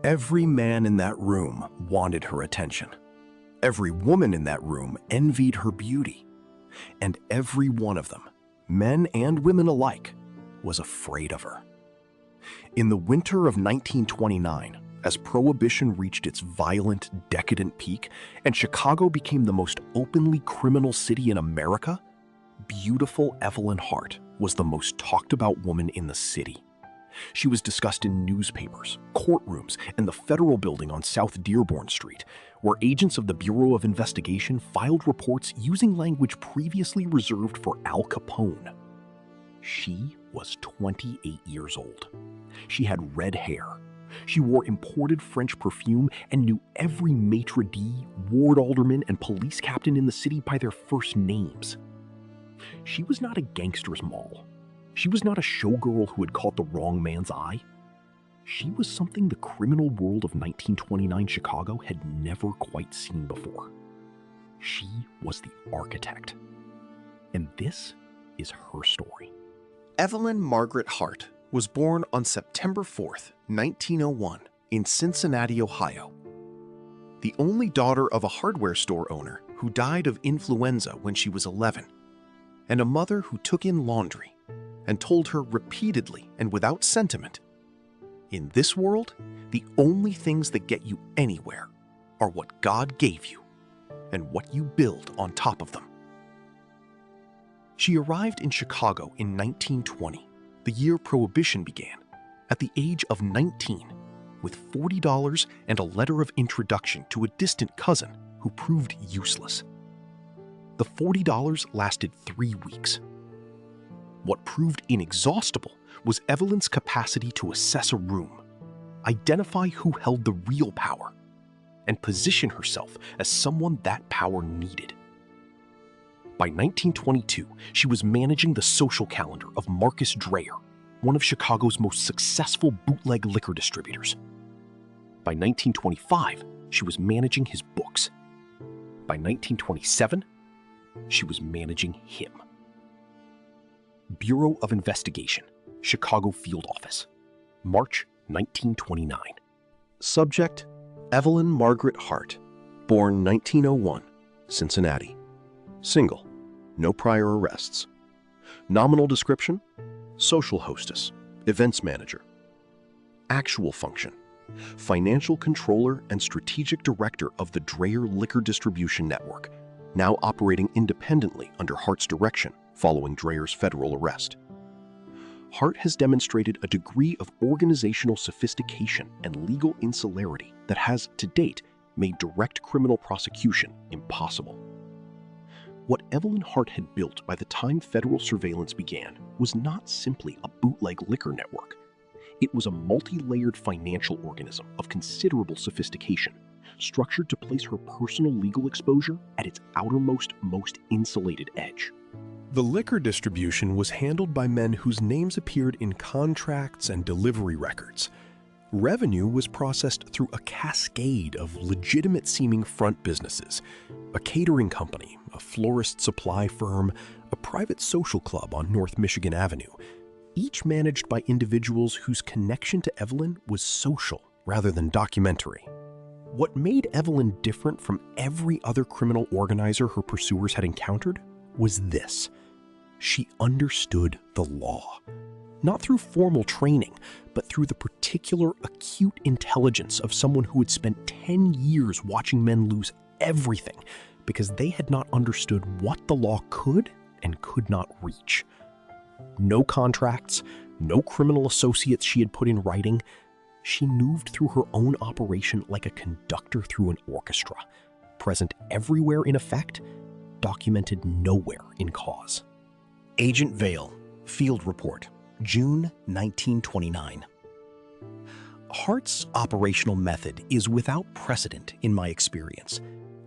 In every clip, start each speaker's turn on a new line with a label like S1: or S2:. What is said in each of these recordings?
S1: Every man in that room wanted her attention. Every woman in that room envied her beauty. And every one of them, men and women alike, was afraid of her. In the winter of 1929, as Prohibition reached its violent, decadent peak and Chicago became the most openly criminal city in America, beautiful Evelyn Hart was the most talked about woman in the city. She was discussed in newspapers, courtrooms, and the federal building on South Dearborn Street, where agents of the Bureau of Investigation filed reports using language previously reserved for Al Capone. She was 28 years old. She had red hair. She wore imported French perfume and knew every maitre d', ward alderman, and police captain in the city by their first names. She was not a gangster's moll. She was not a showgirl who had caught the wrong man's eye. She was something the criminal world of 1929 Chicago had never quite seen before. She was the architect. And this is her story.
S2: Evelyn Margaret Hart was born on September 4th, 1901, in Cincinnati, Ohio. The only daughter of a hardware store owner who died of influenza when she was 11, and a mother who took in laundry and told her repeatedly and without sentiment, "In this world, the only things that get you anywhere are what God gave you and what you build on top of them." She arrived in Chicago in 1920, the year Prohibition began, at the age of 19, with $40 and a letter of introduction to a distant cousin who proved useless. The $40 lasted 3 weeks. What proved inexhaustible was Evelyn's capacity to assess a room, identify who held the real power, and position herself as someone that power needed. By 1922, she was managing the social calendar of Marcus Dreyer, one of Chicago's most successful bootleg liquor distributors. By 1925, she was managing his books. By 1927, she was managing him. Bureau of Investigation, Chicago Field Office, March 1929. Subject: Evelyn Margaret Hart, born 1901, Cincinnati. Single, no prior arrests. Nominal description: social hostess, events manager. Actual function: financial controller and strategic director of the Dreyer Liquor Distribution Network, now operating independently under Hart's direction following Dreyer's federal arrest. Hart has demonstrated a degree of organizational sophistication and legal insularity that has, to date, made direct criminal prosecution impossible. What Evelyn Hart had built by the time federal surveillance began was not simply a bootleg liquor network. It was a multi-layered financial organism of considerable sophistication, structured to place her personal legal exposure at its outermost, most insulated edge.
S1: The liquor distribution was handled by men whose names appeared in contracts and delivery records. Revenue was processed through a cascade of legitimate-seeming front businesses: a catering company, a florist supply firm, a private social club on North Michigan Avenue, each managed by individuals whose connection to Evelyn was social rather than documentary. What made Evelyn different from every other criminal organizer her pursuers had encountered was this: she understood the law. Not through formal training, but through the particular acute intelligence of someone who had spent 10 years watching men lose everything because they had not understood what the law could and could not reach. No contracts, no criminal associates she had put in writing. She moved through her own operation like a conductor through an orchestra, present everywhere in effect, documented nowhere in cause. Agent Vail, Field Report, June 1929. Hart's operational method is without precedent in my experience.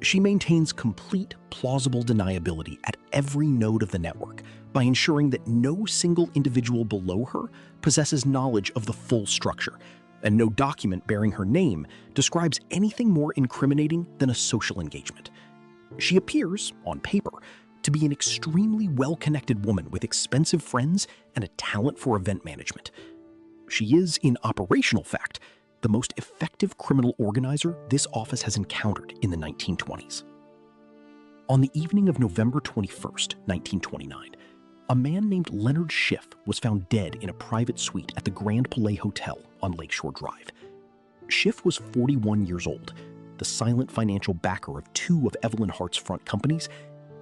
S1: She maintains complete, plausible deniability at every node of the network by ensuring that no single individual below her possesses knowledge of the full structure, and no document bearing her name describes anything more incriminating than a social engagement. She appears, on paper, to be an extremely well-connected woman with expensive friends and a talent for event management. She is, in operational fact,
S2: the most effective criminal organizer this office has encountered in the 1920s. On the evening of November 21st, 1929, a man named Leonard Schiff was found dead in a private suite at the Grand Palais Hotel on Lakeshore Drive. Schiff was 41 years old, the silent financial backer of two of Evelyn Hart's front companies,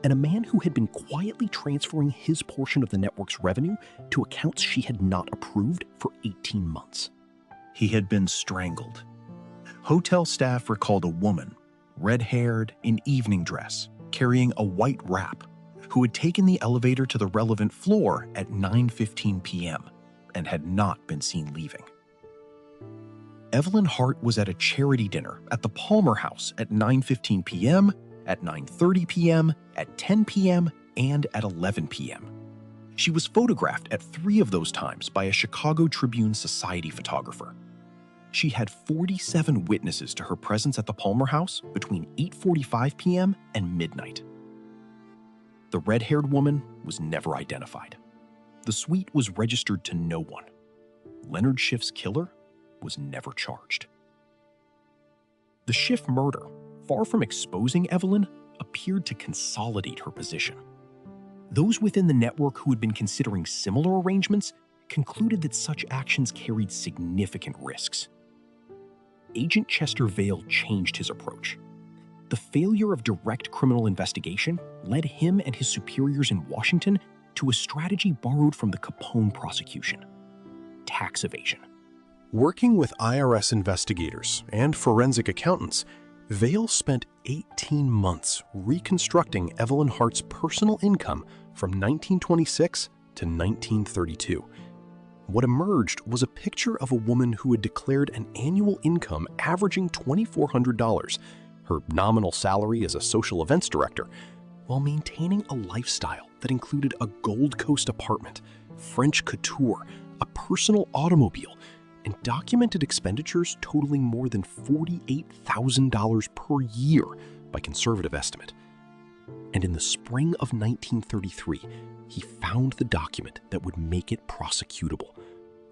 S2: and a man who had been quietly transferring his portion of the network's revenue to accounts she had not approved for 18 months.
S3: He had been strangled. Hotel staff recalled a woman, red-haired, in evening dress, carrying a white wrap, who had taken the elevator to the relevant floor at 9:15 p.m. and had not been seen leaving. Evelyn Hart was at a charity dinner at the Palmer House at 9:15 p.m., at 9:30 p.m., at 10 p.m., and at 11 p.m. She was photographed at 3 of those times by a Chicago Tribune Society photographer. She had 47 witnesses to her presence at the Palmer House between 8:45 p.m. and midnight. The red-haired woman was never identified. The suite was registered to no one. Leonard Schiff's killer was never charged. The Schiff murder, far from exposing Evelyn, appeared to consolidate her position. Those within the network who had been considering similar arrangements concluded that such actions carried significant risks. Agent Chester Vail changed his approach. The failure of direct criminal investigation led him and his superiors in Washington to a strategy borrowed from the Capone prosecution: tax evasion.
S2: Working with IRS investigators and forensic accountants, Vail spent 18 months reconstructing Evelyn Hart's personal income from 1926 to 1932. What emerged was a picture of a woman who had declared an annual income averaging $2,400, her nominal salary as a social events director, while maintaining a lifestyle that included a Gold Coast apartment, French couture, a personal automobile, and documented expenditures totaling more than $48,000 per year by conservative estimate. And in the spring of 1933, he found the document that would make it prosecutable: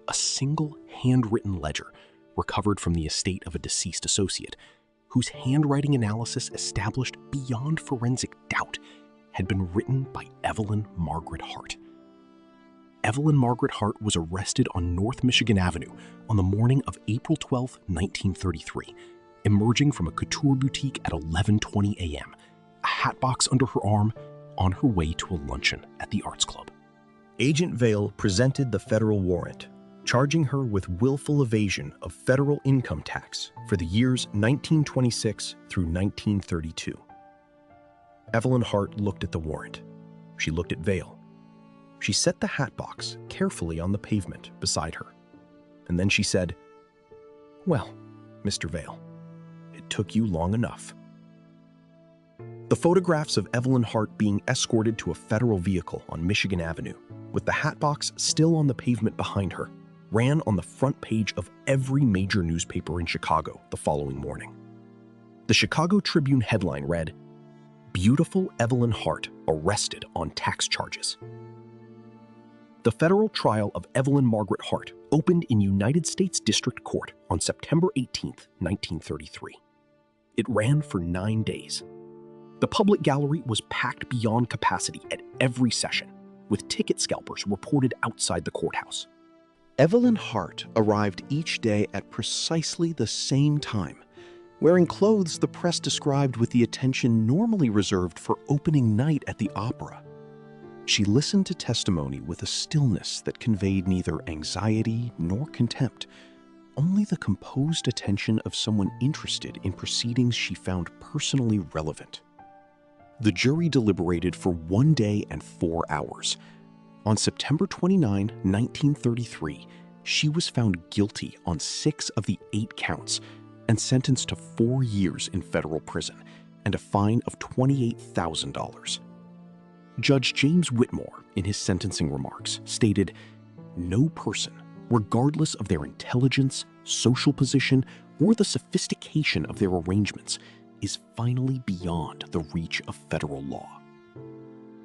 S2: a single handwritten ledger recovered from the estate of a deceased associate, whose handwriting analysis established beyond forensic doubt had been written by Evelyn Margaret Hart. Evelyn Margaret Hart was arrested on North Michigan Avenue on the morning of April 12, 1933, emerging from a couture boutique at 11:20 a.m., a hatbox under her arm, on her way to a luncheon at the Arts Club.
S3: Agent Vail presented the federal warrant, charging her with willful evasion of federal income tax for the years 1926 through 1932. Evelyn Hart looked at the warrant. She looked at Vail. She set the hatbox carefully on the pavement beside her, and then she said, "Well, Mr. Vail, it took you long enough." The photographs of Evelyn Hart being escorted to a federal vehicle on Michigan Avenue, with the hatbox still on the pavement behind her, ran on the front page of every major newspaper in Chicago the following morning. The Chicago Tribune headline read, "Beautiful Evelyn Hart arrested on tax charges." The federal trial of Evelyn Margaret Hart opened in United States District Court on September 18, 1933. It ran for 9 days. The public gallery was packed beyond capacity at every session, with ticket scalpers reported outside the courthouse. Evelyn Hart arrived each day at precisely the same time, wearing clothes the press described with the attention normally reserved for opening night at the opera. She listened to testimony with a stillness that conveyed neither anxiety nor contempt, only the composed attention of someone interested in proceedings she found personally relevant. The jury deliberated for 1 day and 4 hours. On September 29, 1933, she was found guilty on 6 of the 8 counts and sentenced to 4 years in federal prison and a fine of $28,000. Judge James Whitmore, in his sentencing remarks, stated, "No person, regardless of their intelligence, social position, or the sophistication of their arrangements, is finally beyond the reach of federal law."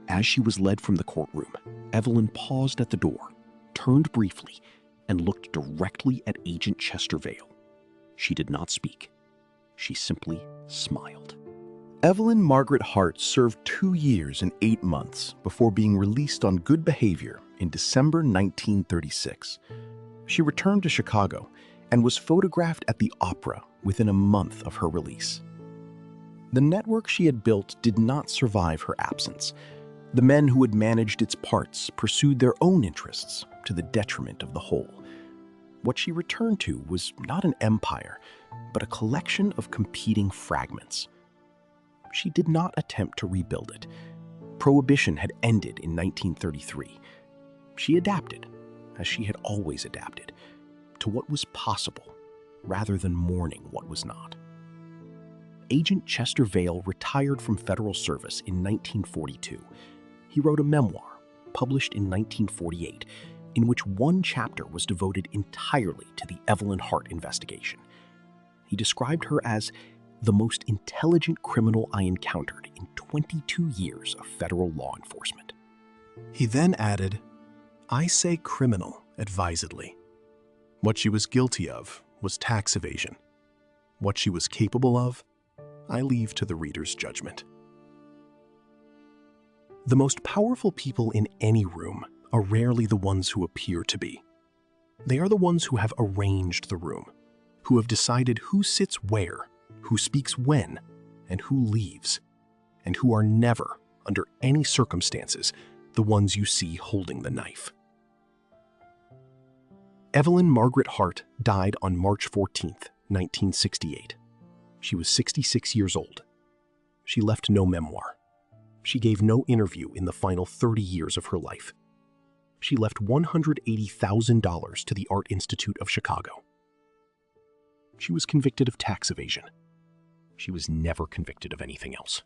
S3: As she was led from the courtroom, Evelyn paused at the door, turned briefly, and looked directly at Agent Chester Vail.
S2: She did not speak. She simply smiled.
S3: Evelyn Margaret Hart served 2 years and 8 months before being released on good behavior in December 1936. She returned to Chicago and was photographed at the opera within a month of her release. The network she had built did not survive her absence. The men who had managed its parts pursued their own interests to the detriment of the whole. What she returned to was not an empire, but a collection of competing fragments. She did not attempt to rebuild it. Prohibition had ended in 1933. She adapted, as she had always adapted, to what was possible, rather than mourning what was not. Agent Chester Vail retired from federal service in 1942. He wrote a memoir, published in 1948, in which one chapter was devoted entirely to the Evelyn Hart investigation. He described her as the most intelligent criminal I encountered in 22 years of federal law enforcement.
S1: He then added, "I say criminal advisedly. What she was guilty of was tax evasion. What she was capable of, I leave to the reader's judgment." The most powerful people in any room are rarely the ones who appear to be. They are the ones who have arranged the room, who have decided who sits where, who speaks when, and who leaves, and who are never, under any circumstances, the ones you see holding the knife. Evelyn Margaret Hart died on March 14, 1968. She was 66 years old. She left no memoir. She gave no interview in the final 30 years of her life. She left $180,000 to the Art Institute of Chicago. She was convicted of tax evasion. She was never convicted of anything else.